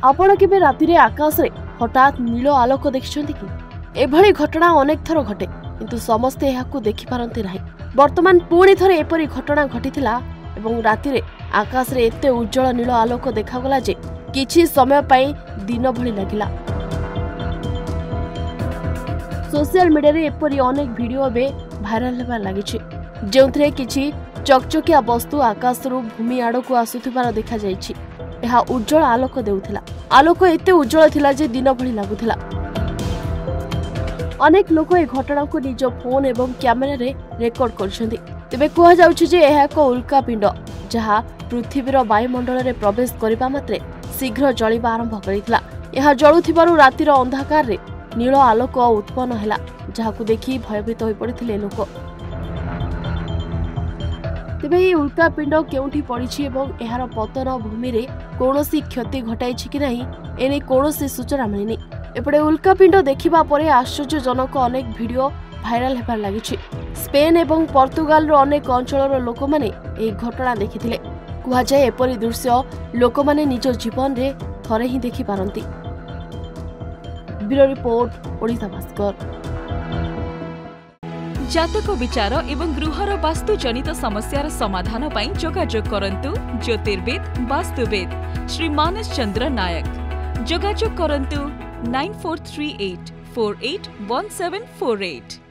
आपण केबे राति आकाश रे हठात नील आलोक देखिछन्ति कि? एभली घटना अनेक थर घटे किंतु समस्ते एहाकु देखि पारंती नाही। वर्तमान पुणी थरे एपरी घटना घटिथिला एवं राति रे आकाश रे एते उज्जवल नील आलोक देखागला जे किछि समय पई दिन भली लागिला। सोशल मीडिया रे एपरी अनेक वीडियो एबे भाइराल हेबा लागिछि जेउथरे किछि चकचकिया वस्तु आकाश रु भूमि आड़ को आसुथिबार देखा जाइछि। एहा उज्जवल आलोक देउथिला। आलोक एते उज्जवल थिला जे दिन भली लागुथिला। अनेक लोक ए घटना को निज फोन एवं कैमेरा रे रेकॉर्ड करछन्ति। तेबे कुहा जाउछि जे एहा एक उल्का पिंड जहा पृथ्वीर वायुमंडल रे प्रवेश करिबा मात्रे शीघ्र जळिबा आरंभ करिथिला। एहा जळुथिबारु रातिर अंधकार रे नील आलोक उत्पन्न हैला जहाकु देखि भयभीत होई पड़िथिले लोक। तेबे ये उल्का पिंड केउठी पड़िछि एवं एहार पतन भूमि रे कोनोसी क्षति घटाइछि कि नाही एने कोनोसी सूचना मिलिनि। एपटे उल्का पिंड देखिबा परे आश्चर्यजनक अनेक वीडियो भाइराल हेबार लागिछि। स्पेन एवं पोर्तुगाल रो अनेक अंचलर लोक माने ए घटना देखिथिले। कुहा जाय एपरि दृश्य लोक माने निज जीवन रे थरे ही देखि पारंती। Bureau report Odisha Bhaskar. जातक विचार एवं गृहर वास्तु जनित समस्यार समाधान पाई जोगाजोग करंतु ज्योतिर्विद वास्तुविद श्री मानस चंद्र नायक। जोगाजोग करंतु 9438481748।